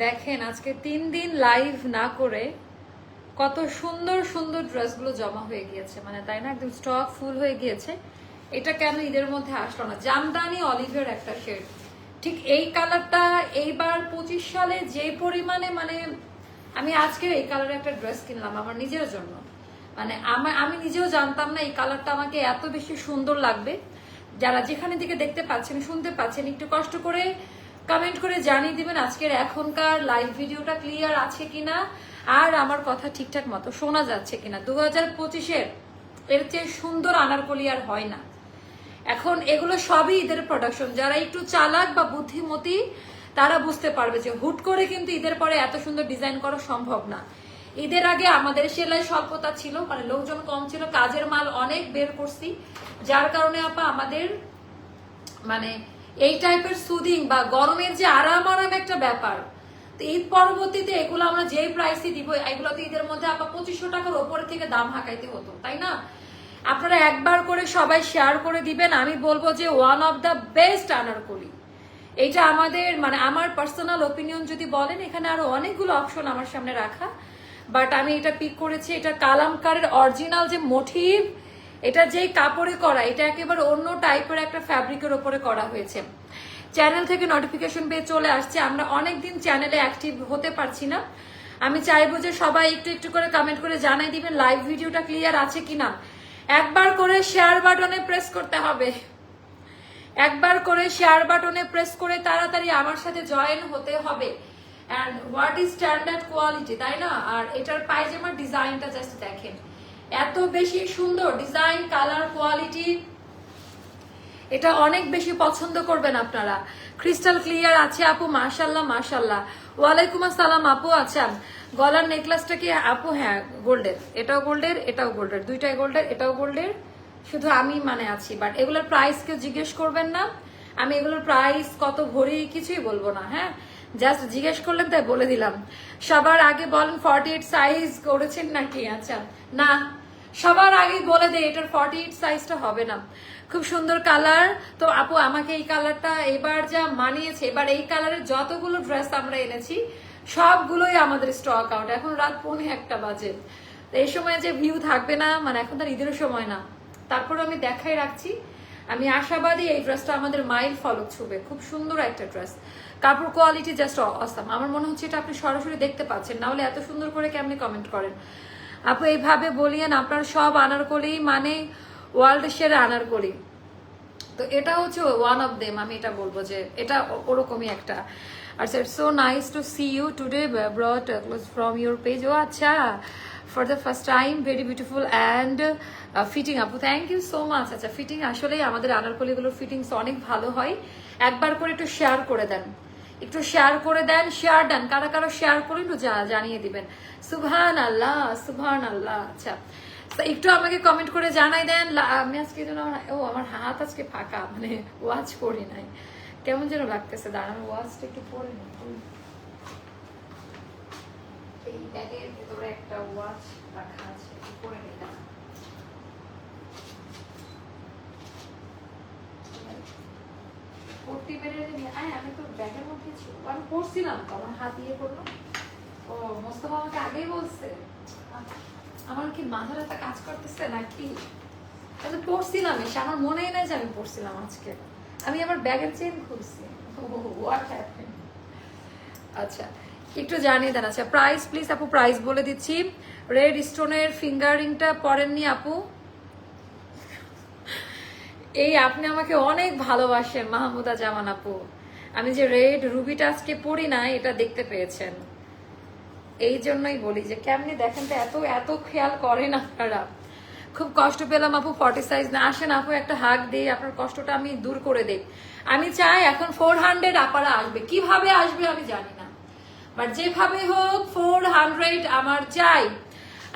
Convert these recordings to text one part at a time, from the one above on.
দেখেন আজকে 3 দিন লাইভ না করে কত সুন্দর সুন্দর ড্রেসগুলো জমা হয়ে গিয়েছে, মানে তাই না, একদম স্টক ফুল হয়ে গিয়েছে। এটা কেন ঈদের মধ্যে আসলো না? জামদানি অলিভের একটা শেড, ঠিক এই কালারটা এইবার 25 সালে যে পরিমাণে, মানে আমি আজকে এই কালারের একটা ড্রেস কিনলাম আমার নিজের জন্য। মানে আমি নিজেও জানতাম না এই কালারটা আমাকে এত বেশি সুন্দর লাগবে। যারা যেখানে দিকে দেখতে পাচ্ছেন শুনতে পাচ্ছেন একটু কষ্ট করে কমেন্ট করে জানিয়ে দিবেন আজকের এখনকার লাইভ ভিডিওটা ক্লিয়ার আছে কিনা, আর আমার কথা ঠিকঠাক মতো শোনা যাচ্ছে কিনা। 2025-এর এর চেয়ে সুন্দর আনারকলি আর হয় না। এখন এগুলো সবই ঈদের প্রোডাকশন। যারা একটু চালাক বা বুদ্ধিমতী তারা বুঝতে পারবে যে হুট করে কিন্তু ঈদের পরে এত সুন্দর ডিজাইন করা সম্ভব না। ঈদের আগে আমাদের সেলাই স্বল্পতা ছিল, মানে লোকজন কম ছিল, কাজের মাল অনেক বের করছি, যার কারণে আপা আমাদের মানে এই টাইপের সুদিং বা গরমের যে আরাম আরাম একটা ব্যাপার। তো ঈদ পরবর্তীতে এগুলো আমরা যেই প্রাইসে দিব, এগুলো তো ঈদের মধ্যে আপা 2500 টাকার ওপরে থেকে দাম হাঁকাইতে হতো, তাই না? আপনারা একবার করে সবাই শেয়ার করে দিবেন। আমি বলবো যে one of the best Anarkali. এইটা আমাদের মানে আমার পার্সোনাল ওপিনিয়ন যদি বলেন, এখানে আরো অনেকগুলো অপশন আমার সামনে রাখা, বাট আমি এটা পিক করেছি। এটা কালামকারের অরিজিনাল যে মোটিভ, এটা যেই কাপড়ে করা, এটা একেবারে অন্য টাইপের একটা ফ্যাব্রিকের উপরে করা হয়েছে। চ্যানেল থেকে নোটিফিকেশন পেয়ে চলে আসছে, আমরা অনেকদিন চ্যানেলে অ্যাক্টিভ হতে পারছি না। আমি চাইবো যে সবাই একটু একটু করে কমেন্ট করে জানাই দিবেন লাইভ ভিডিওটা ক্লিয়ার আছে কিনা। একবার করে শেয়ার বাটনে প্রেস করতে হবে, একবার করে শেয়ার বাটনে প্রেস করে তাড়াতাড়ি আমার সাথে জয়েন হতে হবে। And what is standard quality, তাই না? আর এটার পায়জামার ডিজাইনটা জাস্ট দেখেন, এত বেশি সুন্দর ডিজাইন, কালার, কোয়ালিটি, এটা অনেক বেশি পছন্দ করবেন আপনারা। ক্রিস্টাল ক্লিয়ার আছে আপু, মাশাল্লাহ মাশাল্লাহ। ওয়ালাইকুম আসসালাম আপু। আচ্ছা, গলার নেকলেসটা কি আপু? হ্যাঁ, গোল্ডের, এটাও গোল্ডের, এটাও গোল্ডের, দুইটাই গোল্ডের, এটাও গোল্ডের। শুধু আমি মানে আছি, বাট এগুলোর প্রাইস কেউ জিজ্ঞেস করবেন না। আমি এগুলোর প্রাইস কত ভরি কিছুই বলবো না, হ্যাঁ, জাস্ট জিজ্ঞেস করলেন তাই বলে দিলাম। সবার আগে বলেন 48 সাইজ করেছেন নাকি? আচ্ছা, না, সবার আগে বলে দেয় এটার 48 সাইজটা হবে না। খুব সুন্দর কালার। তো আপু আমাকে এই কালারটা এবার যা মানিয়েছে, এবার এই কালারের যতগুলো ড্রেস আমরা এনেছি সবগুলোই আমাদের স্টক আউট। এখন রাত 1:45 বাজে, তো এই সময় যে ভিউ থাকবে না, মানে এখন তার ঈদের সময় না, তারপর আমি দেখাই রাখছি। আমি আশাবাদী এই ড্রেসটা আমাদের মাইল ফলক ছুবে। খুব সুন্দর একটা ড্রেস, কাপড় কোয়ালিটি জাস্ট অসাম। আমার মনে হচ্ছে এটা আপনি সরাসরি দেখতে পাচ্ছেন, না হলে এত সুন্দর করে কেমনি কমেন্ট করেন আপু? এইভাবে বলিয়েন আপনার সব আনারকলি মানে ওয়ার্ল্ড সেরা আনারকলি। তো এটা হচ্ছে ওয়ান অফ দেম, আমি এটা বলবো যে এটা ওরকমই একটা। আচ্ছা, it's so nice to see you today brought close from your page. ও আচ্ছা, for the first time, very beautiful and fitting আপু, থ্যাংক ইউ সো মাচ। আচ্ছা, ফিটিং আসলেই আমাদের আনারকলিগুলোর ফিটিংস অনেক ভালো হয়। একবার করে একটু শেয়ার করে দেন, একটু শেয়ার করে দেন, শেয়ার দেন, কারা কারা শেয়ার করে একটু জানিয়ে দিবেন। সুবহান আল্লাহ, সুবহান আল্লাহ। আচ্ছা, একটু আমাকে কমেন্ট করে জানাই দেন। আমি আজকে যেন, ও আমার হাত আজকে ফাঁকা, মানে ওয়াচ করি নাই, কেমন যেন লাগতেছে। দাঁড়ানো, ওয়াচটা একটু পরে নিই। এই ব্যাগের ভেতরে একটা ওয়াচ রাখা আছে, একটু পরে নিই। পড়তে বেড়ে আমি তো ব্যাগের মধ্যে ছিল, আমি পড়ছিলাম তো, আমার হাত দিয়ে পড়লো। ও, মোস্তফা আমাকে আগেই বলছে। আমার কি মাথা ব্যথা কাজ করতেছে নাকি? আমি পড়ছিলাম এসে, আমার মনেই নাই যে আমি পড়ছিলাম আজকে। আমি আবার ব্যাগের চেন খুলছি। আচ্ছা, একটু জানিয়ে দেন। আচ্ছা, প্রাইস প্লিজ আপু, প্রাইস বলে দিচ্ছি। রেড স্টোনের ফিঙ্গারিংটা পরেননি আপু? এই আপনি আমাকে অনেক ভালোবাসেন মাহমুদা জামান আপু। আমি যে রেড রুবিটা আজকে পরি না, এটা দেখতে পেয়েছেন, এই জন্যই বলি যে কেমনি দেখেন তো, এত এত খেয়াল করেন আপনারা। খুব কষ্ট পেলাম আপু, 40 সাইজ না। আসেন আপু, একটা হাগ দিই, আপনার কষ্টটা আমি দূর করে দেই। আমি চাই এখন 400 আপারা আসবে, কিভাবে আসবে আমি জানি না, বাট যেভাবে হোক 400 আমার চাই।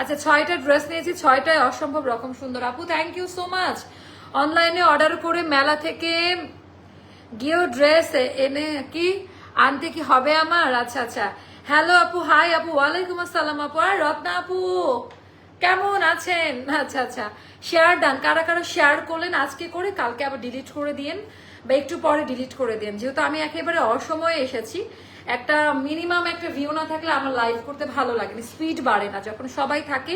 আচ্ছা, 6টা ড্রেস নিয়েছি, 6টাই অসম্ভব রকম সুন্দর আপু, থ্যাংক ইউ সো মাচ। অনলাইনে অর্ডার করে মেলা থেকে গিয়েও ড্রেস এনে কি আনতে কি হবে আমার? আচ্ছা আচ্ছা, হ্যালো আপু, হাই আপু, ওয়ালাইকুম আসসালাম আপু। আর রত্না আপু কেমন আছেন? আচ্ছা আচ্ছা, শেয়ার ডান। কারা কারা শেয়ার করলেন আজকে করে, কালকে আবার ডিলিট করে দিন বা একটু পরে ডিলিট করে দিন, যেহেতু আমি একেবারে অসময়ে এসেছি। একটা মিনিমাম একটা ভিউ না থাকলে আমার লাইভ করতে ভালো লাগে না, স্পিড বাড়ে না। যখন সবাই থাকে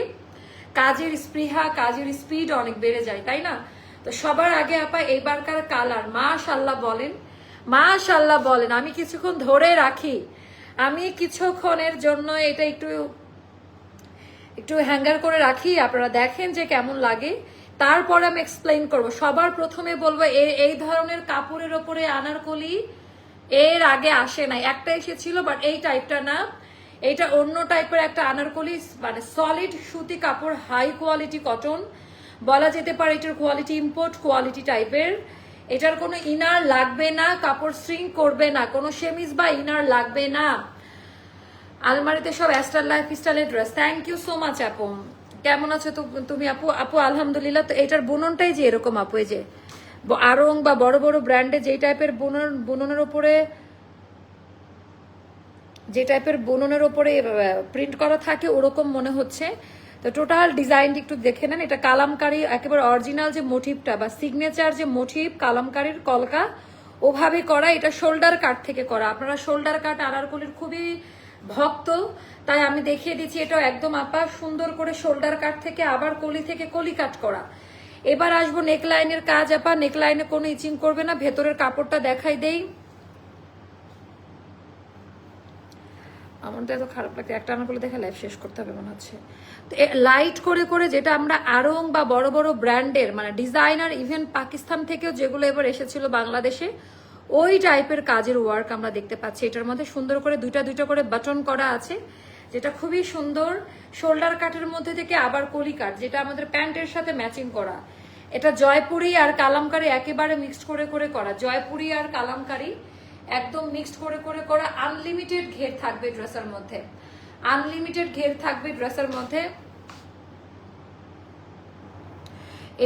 কাজের স্পৃহা, কাজের স্পিড অনেক বেড়ে যায়, তাই না? তো সবার আগে আপা এইবারকার কালার মাশাআল্লাহ বলেন, মাশাআল্লাহ বলেন। আমি কিছুক্ষণ ধরে রাখি, আমি কিছুক্ষণের জন্য এটা একটু একটু হ্যাঙ্গার করে রাখি, আপনারা দেখেন যে কেমন লাগে, তারপরে আমি এক্সপ্লেইন করব। সবার প্রথমে বলবো এই ধরনের কাপড়ের ওপরে আনারকলি এর আগে আসে নাই, একটা এসেছিল বাট এই টাইপটা না, এইটা অন্য টাইপের একটা আনারকলি, মানে সলিড সুতি কাপড়, হাই কোয়ালিটি কটন বলা যেতে পারে। এটার কোয়ালিটি ইম্পোর্ট কোয়ালিটি টাইপের। এটার কোনো ইনার লাগবে না, কাপড় শ্রিঙ্ক করবে না, কোনো সেমিজ বা ইনার লাগবে না। আলমারিতে সব স্টাইল লাইফ স্টাইলের dress. Thank you so much আপু। কেমন আছো তুমি আপু? আপু আলহামদুলিল্লাহ। তো এটার বুননটাই যে এরকম আপু, এই যে আরং বা বড় বড় ব্র্যান্ডে যে টাইপের বুননের উপরে প্রিন্ট করা থাকে ওরকম মনে হচ্ছে। তো টোটাল ডিজাইনটি একটু দেখে নেন। এটা কালামকারী একেবারে অরিজিনাল যে মোটিভটা বা সিগনেচার যে মোটিভ কালামকারীর কলকা ওভাবে করা। এটা শোল্ডার কাট থেকে করা। আপনারা শোল্ডার কাট আনারকলির খুবই ভক্ত, তাই আমি দেখিয়ে দিচ্ছি। এটাও একদম আপা সুন্দর করে শোল্ডার কাট থেকে আবার কলি থেকে কলি কাট করা। এবার আসবো নেকলাইনের কাজ আপা। নেকলাইনে কোনো ইচিং করবে না, ভেতরের কাপড়টা দেখাই দেই। আমার তো এত খারাপ লাগছে, একটা আনারকলি দেখে লাইফ শেষ করতে হবে মনে হচ্ছে। তো লাইট করে করে যেটা আমরা আরং বা বড় বড় ব্র্যান্ডের মানে ডিজাইনার, ইভেন পাকিস্তান থেকেও যেগুলো এবার এসেছিল বাংলাদেশে, ওই টাইপের কাজের ওয়ার্ক আমরা দেখতে পাচ্ছি। এটার মধ্যে সুন্দর করে দুইটা দুইটা করে বাটন করা আছে, যেটা খুবই সুন্দর। শোল্ডার কাটের মধ্যে থেকে আবার কলি কাট, যেটা আমাদের প্যান্টের সাথে ম্যাচিং করা। এটা জয়পুরি আর কালামকারী একেবারে মিক্সড করে করে করা। জয়পুরি আর কালামকারী একদম মিক্সড করে করে করা। আনলিমিটেড ঘের থাকবে ড্রেসের মধ্যে, আনলিমিটেড ঘের থাকবে ড্রেসের মধ্যে।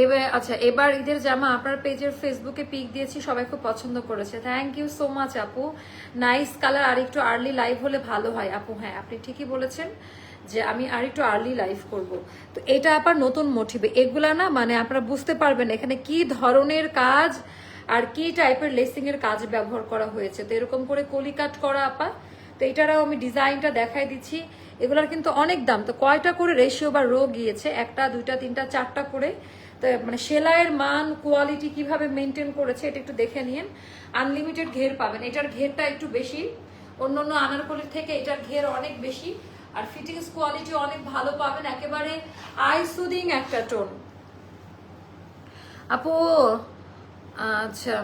এবার আচ্ছা, এবার ঈদের জামা আপনার পেজের ফেসবুকে পিক দিয়েছি, সবাই খুব পছন্দ করেছে। থ্যাংক ইউ সো মাচ আপু। Nice colour. আর একটু আর্লি লাইভ হলে ভালো হয় আপু। হ্যাঁ, আপনি ঠিকই বলেছেন যে আমি আর একটু আর্লি লাইভ করব। তো এটা আবার নতুন মোটিভে, এগুলা না মানে আপনারা বুঝতে পারবেন এখানে কি ধরনের কাজ আর কি টাইপের লেসিং এর কাজ ব্যবহার করা হয়েছে। তো এরকম করে কলি কাট করা আপা। তো এটারও আমি ডিজাইনটা দেখাই দিচ্ছি। এগুলার কিন্তু অনেক দাম। তো কয়টা করে রেশিও বা রো গিয়েছে, একটা দুইটা তিনটা চারটা করে। তো মানে সেলাইয়ের মান কোয়ালিটি কিভাবে মেনটেন করেছে এটা একটু দেখে নিন। আনলিমিটেড ঘের পাবেন। এটার ঘেরটা একটু বেশি, অন্য অন্য আনারকলির থেকে এটার ঘের অনেক বেশি। আর ফিটিংস কোয়ালিটি অনেক ভালো পাবেন, একেবারে আই সুদিং একটা টোন আপু। আচ্ছা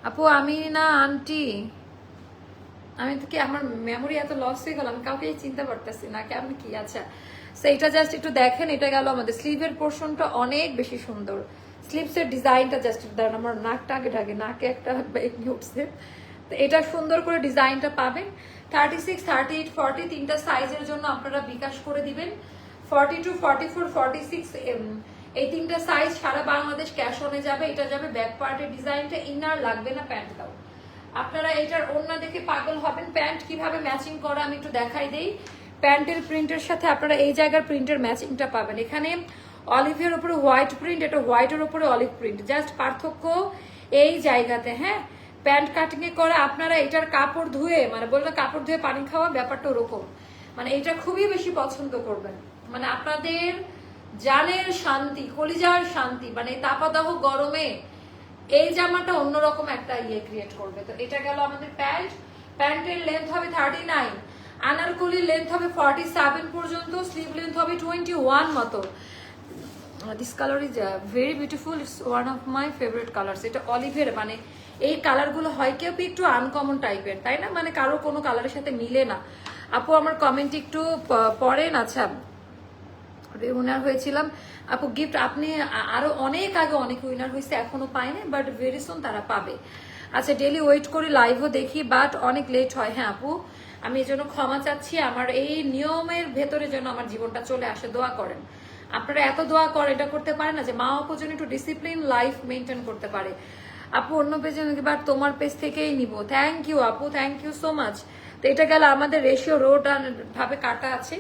আপু, আমি না আন্টি, আমি তো কি আমার মেমোরি এত লস হয়ে গেল, আমি কাউকে চিনতে পারতেছি না কেমন কি। আচ্ছা, সো এটা জাস্ট একটু দেখেন। এটা গেল আমাদের স্লিভের পোর্শনটা অনেক বেশি সুন্দর। স্লিভসের ডিজাইনটা জাস্ট দাঁড়ান, আমার নাকটা আগে ঢাকে, নাকে একটা উঠছে। তো এটা সুন্দর করে ডিজাইনটা পাবেন। 36, 38, 40 তিনটা সাইজের জন্য আপনারা বিকাশ করে দিবেন। 42, 44, 46 এই তিনটা সাইজ সারা বাংলাদেশ ক্যাশ অনে যাবে। এটা যাবে ব্যাক পার্টের ডিজাইনটা, ইনার লাগবে না, প্যান্ট দাও। আপনারা এটার ওড়না দেখে পাগল হবেন। প্যান্ট কিভাবে ম্যাচিং করা আমি একটু দেখাই দেই। প্যান্টের প্রিন্টের সাথে আপনারা এই জায়গার প্রিন্টের ম্যাচিংটা পাবেন। এখানে অলিভের উপরে হোয়াইট প্রিন্ট, এটা হোয়াইটের উপরে অলিভ প্রিন্ট, জাস্ট পার্থক্য এই জায়গাতে। হ্যাঁ, প্যান্ট কাটিং এ করা। আপনারা এটার কাপড় ধুয়ে মানে বললে কাপড় ধুয়ে পানি খাওয়া ব্যাপারটা ওরকম, মানে এটা খুবই বেশি পছন্দ করবেন। মানে আপনাদের জানের শান্তি, কলিজার শান্তি, মানে তাপাদাহ গরমে এই জামাটা অন্যরকম একটা ইয়ে ক্রিয়েট করবে। তো এটা গেল আমাদের প্যান্ট। প্যান্টের লেন্থ হবে 39, আনারকলির লেন্থ হবে 47 পর্যন্ত, স্লিভ লেন্থ হবে 21 মতো। This colour is very beautiful, it's one of my favourite colours. এটা অলিভের, মানে এই কালারগুলো হয় কেউ একটু আনকমন টাইপের, তাই না? মানে কারো কোনো কালারের সাথে মিলে না। আপু আমার কমেন্ট একটু পড়েন। আচ্ছা, উইনার হয়েছিলাম আপু গিফট, আপনি আরো অনেক আগে অনেক উইনার হয়েছে, এখনো পায়নি, বাট ভেরি সুন তারা পাবে। আচ্ছা, ডেলি ওয়েট করি, লাইভও দেখি, বাট অনেক লেট হয়। হ্যাঁ আপু, আমি এই জন্য ক্ষমা চাচ্ছি। আমার এই নিয়মের ভেতরে যেন আমার জীবনটা চলে আসে, দোয়া করেন। আপনারা এত দোয়া করে এটা করতে পারে না যে মা আপু যেন একটু ডিসিপ্লিন লাইফ মেনটেন করতে পারে। আপু অন্য পেজে এবার তোমার পেজ থেকেই নিব। থ্যাংক ইউ আপু, থ্যাংক ইউ সো মাচ। তো এটা গেল আমাদের রেশিও রোড ভাবে কাটা আছে।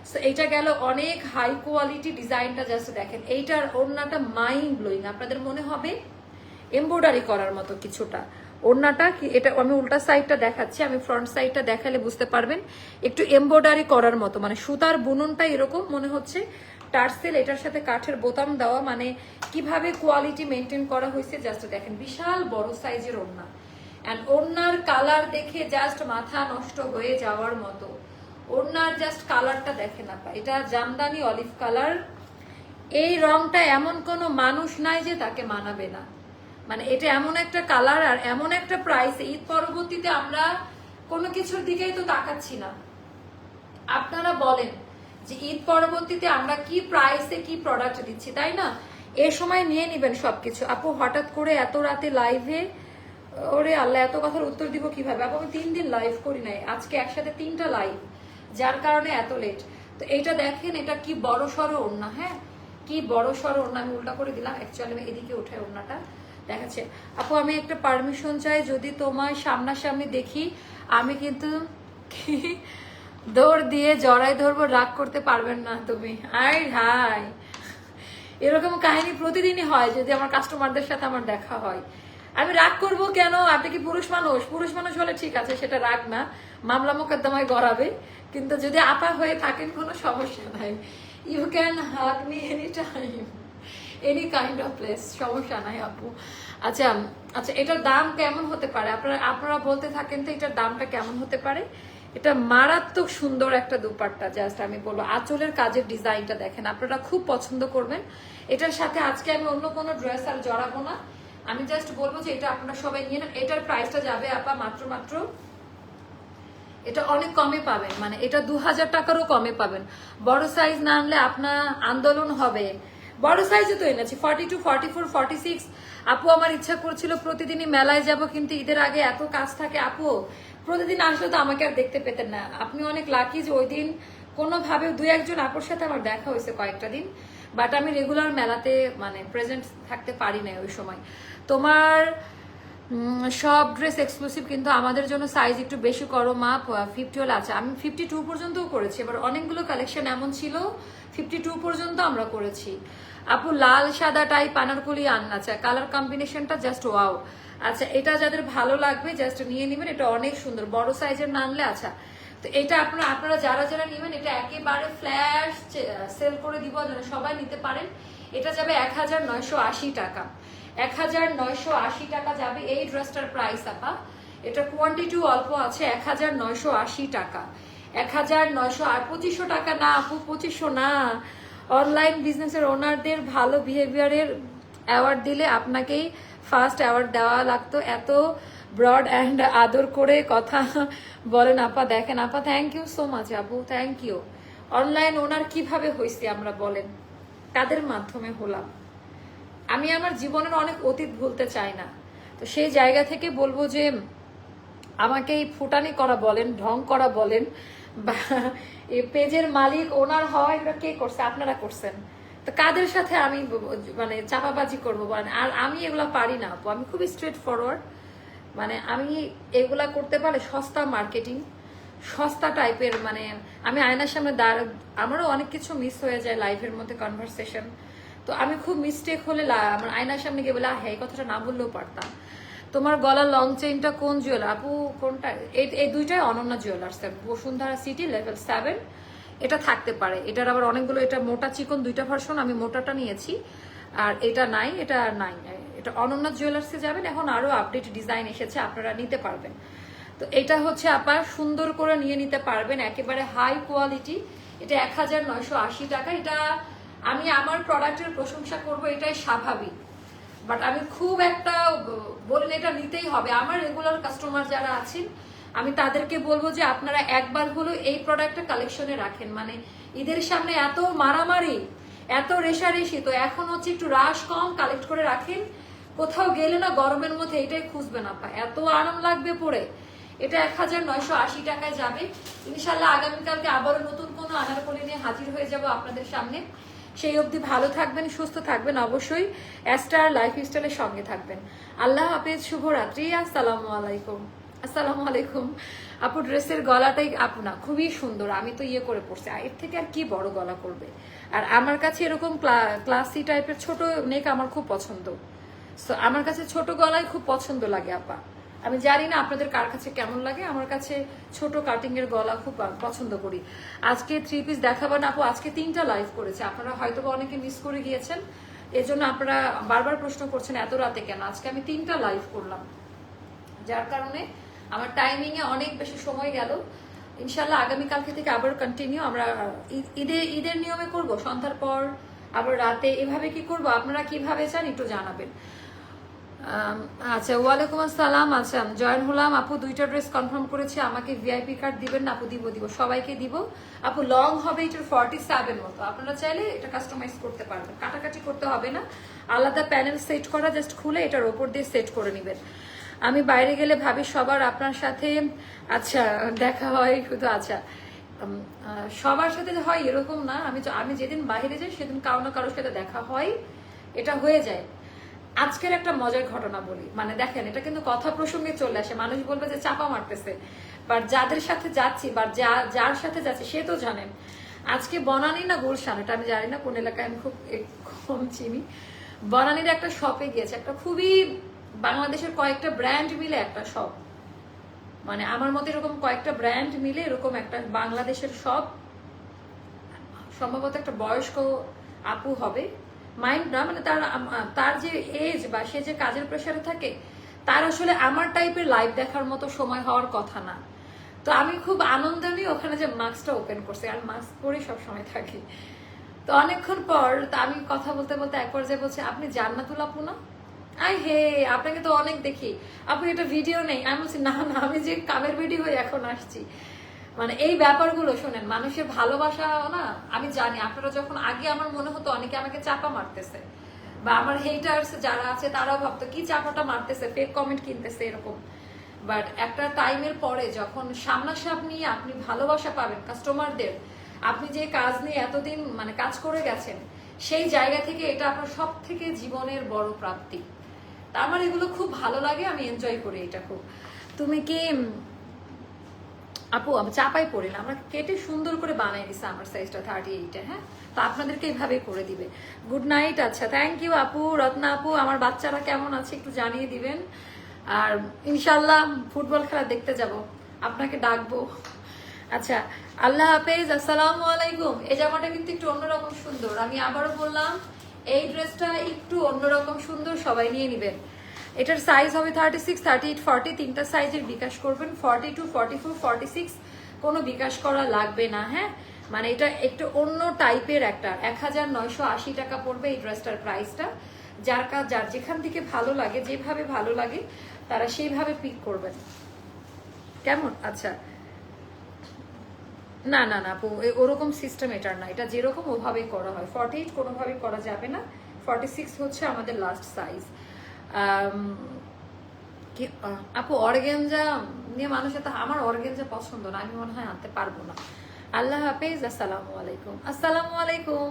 সো এইটা গেল অনেক হাই কোয়ালিটি ডিজাইনটা, জাস্ট দেখেন এইটার ওড়নাটা মাইন্ড ব্লোয়িং। আপনাদের মনে হবে এমব্রয়ডারি করার মতো কিছুটা ওড়নাটা কি, এটা আমি উল্টা সাইডটা দেখাচ্ছি, আমি ফ্রন্ট সাইডটা দেখালে বুঝতে পারবেন একটু এমব্রয়ডারি করার মতো, মানে সুতার বুননটা এরকম মনে হচ্ছে, টার্সেল এটার সাথে কাঠের বোতাম দেওয়া, মানে কিভাবে কোয়ালিটি মেনটেন করা হয়েছে জাস্ট দেখেন। বিশাল বড় সাইজের ওড়না, অ্যান্ড ওড়নার কালার দেখে জাস্ট মাথা নষ্ট হয়ে যাওয়ার মতো। ওড়নার জাস্ট কালারটা দেখেন আপা, এটা জামদানি অলিভ কালার। এই রংটা এমন কোনো মানুষ নাই যে তাকে মানাবে না, মানে এটা এমন একটা কালার আর এমন একটা প্রাইস। ঈদ পরবর্তীতে আমরা কোনো কিছুর দিকেই তো তাকাচ্ছি না। আপনারা বলেন যে ঈদ পরবর্তীতে আমরা কি প্রাইসে কি প্রোডাক্ট দিচ্ছি, তাই না? এ সময় নিয়ে নিবেন সবকিছু। আপু হঠাৎ করে এত রাতে লাইভে, ওরে আল্লাহ, এত কথার উত্তর দিব কিভাবে আপু? আমি 3 দিন লাইভ করি নাই, আজকে একসাথে 3টা লাইভ, যার কারণে এত লেট। তো এটা দেখেন, এটা কি বড় সড়ো ওড়না, হ্যাঁ কি বড় সড়ো ওড়না। আমি উল্টা করে দিলাম, অ্যাকচুয়ালি আমি এদিকে উঠে ওড়নাটা দেখাচ্ছে। আপু আমি একটা পারমিশন চাই, যদি তোমার সামনাসামনি দেখি আমি কিন্তু কি দৌড় দিয়ে জড়াই ধরবো, রাগ করতে পারবেন না তুমি। আই হাই, এরকম কাহিনী প্রতিদিনই হয় যদি আমার কাস্টমারদের সাথে আমার দেখা হয়। আমি রাগ করব কেন? আপনি কি পুরুষ মানুষ? পুরুষ মানুষ হলে ঠিক আছে, সেটা রাগ না, মামলা মোকদ্দমায় গড়াবে। কিন্তু যদি আপা হয়ে থাকেন কোনো সমস্যা নাই, you can hug me any time, any kind of place, সমস্যা নাই আপু। আচ্ছা আচ্ছা, এটার দাম কেমন হতে পারে? আপনারা বলতে থাকেন তো এটার দামটা কেমন হতে পারে। এটা মারাত্মক সুন্দর একটা দুপাট্টা, জাস্ট আমি বলবো আঁচলের কাজের ডিজাইনটা দেখেন, আপনারা খুব পছন্দ করবেন। এটার সাথে আজকে আমি অন্য কোনো ড্রেস আর জড়াবো না, আমি জাস্ট বলবো যে এটা আপনারা সবাই নিয়ে নেন। এটার প্রাইসটা যাবে আপা মাত্র এটা অনেক কমে পাবেন, মানে এটা 2000 টাকারও কমে পাবেন। বড় সাইজ না আনলে আপনার আন্দোলন হবে। বড় সাইজে তো এনেছি 42, 44, 46। আপু আমার ইচ্ছা করছিল প্রতিদিনই মেলায় যাব, কিন্তু ঈদের আগে এত কাজ থাকে আপু, প্রতিদিন আসলে তো আমাকে আর দেখতে পেতেন না। আপনি অনেক লাকি যে ওই দিন কোনোভাবে 2-1 আপুর সাথে আমার দেখা হয়েছে কয়েকটা দিন, বাট আমি রেগুলার মেলাতে মানে প্রেজেন্ট থাকতে পারি না ওই সময়। তোমার সব ড্রেস এক্সক্লুসিভ, কিন্তু আমাদের জন্য সাইজ একটু বেশি করো মা, 50 হলে আছে। আমি 52 পর্যন্তও করেছি, এবার অনেকগুলো কালেকশন এমন ছিল 52 পর্যন্ত আমরা করেছি। আপু লাল সাদা টাইপ আনারকলি আচ্ছা কালার কম্বিনেশনটা জাস্ট ওয়াও। আচ্ছা এটা যাদের ভালো লাগবে জাস্ট নিয়ে নেবেন, এটা অনেক সুন্দর, বড় সাইজের না আনলে। আচ্ছা তো এটা আপনারা যারা নেবেন, এটা একেবারে ফ্ল্যাশ সেল করে দিব যেন সবাই নিতে পারেন। এটা যাবে 1980 টাকা, 1980 টাকা যাবে এই ড্রেসটার প্রাইস আপা। এটা কোয়ান্টিটি অল্প আছে, 1980 টাকা, 1900। আর 2500 টাকা না আপু, 2500 না। অনলাইন বিজনেসের ওনারদের ভালো বিহেভিয়ারের অ্যাওয়ার্ড দিলে আপনাকেই ফার্স্ট অ্যাওয়ার্ড দেওয়া লাগতো। এত ব্রড অ্যান্ড আদর করে কথা বলেন আপা। দেখেন আপা, থ্যাংক ইউ সো মাচ আপু, থ্যাংক ইউ। অনলাইন ওনার কিভাবে হয়েছে আমরা বলেন, কাদের মাধ্যমে হলাম? আমি আমার জীবনের অনেক অতীত ভুলতে চাই না, তো সেই জায়গা থেকে বলবো যে আমাকে এই ফুটানি করা বলেন, ঢং করা বলেন, বা এই পেজের মালিক ওনার হওয়া, এগুলো কে করছে? আপনারা করছেন। তো কাদের সাথে আমি মানে চাপাবাজি করবো বলেন? আর আমি এগুলা পারি না আপু, আমি খুবই স্ট্রেট ফরওয়ার্ড, মানে আমি এগুলা করতে পারলে সস্তা মার্কেটিং, সস্তা টাইপের, মানে আমি আয়নার সামনে আমারও অনেক কিছু মিস হয়ে যায় লাইফের মধ্যে কনভারসেশন। তো আমি খুব মিস্টেক হলে আমার আয়নার সামনে গিয়ে বলে হ্যাঁ এই কথাটা না বললেও পারতাম। তোমার গলার লং চেইনটা কোন জুয়েলার আপু? কোনটা? এই দুইটাই Ananya jewellers, Bashundhara city level 7। এটা থাকতে পারে, এটার আবার অনেকগুলো, এটা মোটা চিকন দুইটা ভার্সন, আমি মোটাটা নিয়েছি, আর এটা নাই, এটা নাই। এটা অনন্যা জুয়েলার্সে যাবেন, এখন আরো আপডেট ডিজাইন এসেছে, আপনারা নিতে পারবেন। তো এটা হচ্ছে আপনার সুন্দর করে নিয়ে নিতে পারবেন, একেবারে হাই কোয়ালিটি। এটা 1980 টাকা। এটা আমি আমার প্রোডাক্টের প্রশংসা করব, এটাই স্বাভাবিক, বাট আমি খুব একটা বলেন এটা নিতেই হবে। আমার রেগুলার কাস্টমার যারা আছেন, আমি তাদেরকে বলবো যে আপনারা একবার হলো এই প্রোডাক্টটা কালেকশনে রাখেন। মানে ঈদের সামনে এত মারামারি, এত রেশারেশি, তো এখন হচ্ছে একটু রাশ কম, কালেক্ট করে রাখেন। কোথাও গেলে না গরমের মধ্যে এটাই খুঁজবে না পা, এত আরাম লাগবে পরে। এটা 1980 টাকায় যাবে। ইনশাল্লাহ আগামীকালকে আবারও নতুন কোনো আনারকলি নিয়ে হাজির হয়ে যাব আপনাদের সামনে। সেই অবধি ভালো থাকবেন, সুস্থ থাকবেন, অবশ্যই স্টার লাইফস্টাইলের সঙ্গে থাকবেন। আল্লাহ হাফেজ, শুভরাত্রি, আসসালামু আলাইকুম। আসসালামু আলাইকুম আপু, ড্রেসের গলাটাই আপু না খুবই সুন্দর, আমি তো ইয়ে করে পড়ছি, এর থেকে আর কি বড় গলা করবে। আর আমার কাছে এরকম ক্লাসি টাইপের ছোট নেক আমার খুব পছন্দ। সো আমার কাছে ছোট গলায় খুব পছন্দ লাগে আপা। আমি জানি না আপনাদের কার কাছে কেমন লাগে, আমার কাছে ছোট কাটিং এর গলা খুব পছন্দ করি। আজকে 3 পিস দেখাবো না আপু, আজকে 3টা লাইভ করেছে, আপনারা হয়তো অনেকে মিস করে গিয়েছেন, এজন্য আপনারা বারবার প্রশ্ন করছেন এত রাতে কেন। আজকে আমি 3টা লাইভ করলাম, যার কারণে আমার টাইমিং এ অনেক বেশি সময় গেল। ইনশাল্লাহ আগামীকালকে থেকে আবার কন্টিনিউ আমরা ঈদের নিয়মে করব, সন্ধ্যার পর আবার রাতে, এভাবে কি করব আপনারা কিভাবে চান একটু জানাবেন। আচ্ছা, ওয়ালাইকুম আসসালাম। আচ্ছা, জয়েন হলাম আপু, 2টা ড্রেস কনফার্ম করেছি, আমাকে ভিআইপি কার্ড দিবেন না আপু? দিব সবাইকে দিব আপু। লং হবে এটার 47 মতো, আপনারা চাইলে এটা কাস্টমাইজ করতে পারবেন, কাটাকাটি করতে হবে না, আলাদা প্যানেল সেট করা, জাস্ট খুলে এটার ওপর দিয়ে সেট করে নেবেন। আমি বাইরে গেলে ভাবি সবার আপনার সাথে আচ্ছা দেখা হয় শুধু, আচ্ছা সবার সাথে হয় এরকম না, আমি যেদিন বাইরে যাই সেদিন কারো না কারোর সাথে দেখা হয়, এটা হয়ে যায়। আজকের একটা মজার ঘটনা বলি, মানে দেখেন এটা কিন্তু কথা প্রসঙ্গে চলে আসে, মানুষ বলবে যে চাপা মারতেছে, বাট যাদের সাথে যাচ্ছি বা যার সাথে যাচ্ছি সে তো জানেন। আজকে বনানী না গুলশান, এটা আমি জানি না কোন এলাকায়, আমি খুব কম চিনি। বনানীর একটা শপে গিয়েছে, একটা খুবই বাংলাদেশের কয়েকটা ব্র্যান্ড মিলে একটা শপ, মানে আমার মতে এরকম কয়েকটা ব্র্যান্ড মিলে এরকম একটা বাংলাদেশের শপ, সম্ভবত একটা বয়স্ক আপু হবে, মাইন্ড না, মানে তার যে এজ বা সে যে কাজের প্রেশারে থাকে, তার আসলে আমার টাইপের লাইভ দেখার মতো সময় হওয়ার কথা না। তো আমি খুব আনন্দ নিয়ে ওখানে যে মাস্কটা ওপেন করছি, আর মাস্ক পরে সবসময় থাকি। তো অনেকক্ষণ পর তা আমি কথা বলতে বলতে এক পর্যায়ে বলছে, আপনি জান্নাতুল আপু না? আই হে, আপনাকে তো অনেক দেখি আপু, এটা ভিডিও নেই? আমি বলছি না না, আমি যে কামের ভিডিও হয়ে এখন আসছি। মানে এই ব্যাপারগুলো শোনেন, মানুষের ভালোবাসা না, আমি জানি আপনারা যখন আগে আমার মনে হতো অনেকে আমাকে চাপা মারতেছে, বা আমার হেটার্স যারা আছে তারাও ভাবতো কি চাপাটা মারতেছে, ফেক কমেন্ট কিনতেছে এরকম। বাট একটা টাইমের পরে যখন সামনাসামনি আপনি ভালোবাসা পাবেন কাস্টমারদের, আপনি যে কাজ নিয়ে এতদিন মানে কাজ করে গেছেন, সেই জায়গা থেকে এটা আপনার সব থেকে জীবনের বড় প্রাপ্তি। তা আমার এগুলো খুব ভালো লাগে, আমি এনজয় করি এটা খুব। তুমি কি আপু, আমি চাপাই পড়ি না, আমরা কেটে সুন্দর করে বানাই দিছে আমার সাইজটা 38-এ। হ্যাঁ, তো আপনাদেরকে এইভাবে করে দিবে। Good night. আচ্ছা, থ্যাংক ইউ আপু। রত্না আপু, আমার বাচ্চারা কেমন আছে একটু জানিয়ে দিবেন, আর ইনশাল্লাহ ফুটবল খেলা দেখতে যাব, আপনাকে ডাকবো। আচ্ছা, আল্লাহ হাফেজ, আসসালামু আলাইকুম। এই জামাটা কিন্তু একটু অন্যরকম সুন্দর, আমি আবারও বললাম এই ড্রেসটা একটু অন্যরকম সুন্দর, সবাই নিয়ে নিবেন। এটার সাইজ হবে 36, 38, 40, 3টা সাইজের বিকাশ করবেন। 42, 44, 46 কোনো বিকাশ করা লাগবে না। হ্যাঁ, মানে এটা একটু অন্য টাইপের একটা, 1980 টাকা পড়বে এই ড্রেসটার প্রাইসটা। যার যেখান থেকে ভালো লাগে, যেভাবে ভালো লাগে তারা সেইভাবে পিক করবেন, কেমন? আচ্ছা, না না না আপু, ওরকম সিস্টেম এটার না, এটা যেরকম ওভাবেই করা হয়। 48 কোনোভাবেই করা যাবে না, 46 হচ্ছে আমাদের লাস্ট সাইজ। আপু অর্গেঞ্জা নিয়ে মানুষের তো, আমার অর্গেঞ্জা পছন্দ না, আমি মনে হয় আনতে পারবো না। আল্লাহ হাফেজ, আসসালামু আলাইকুম। আসসালামু আলাইকুম।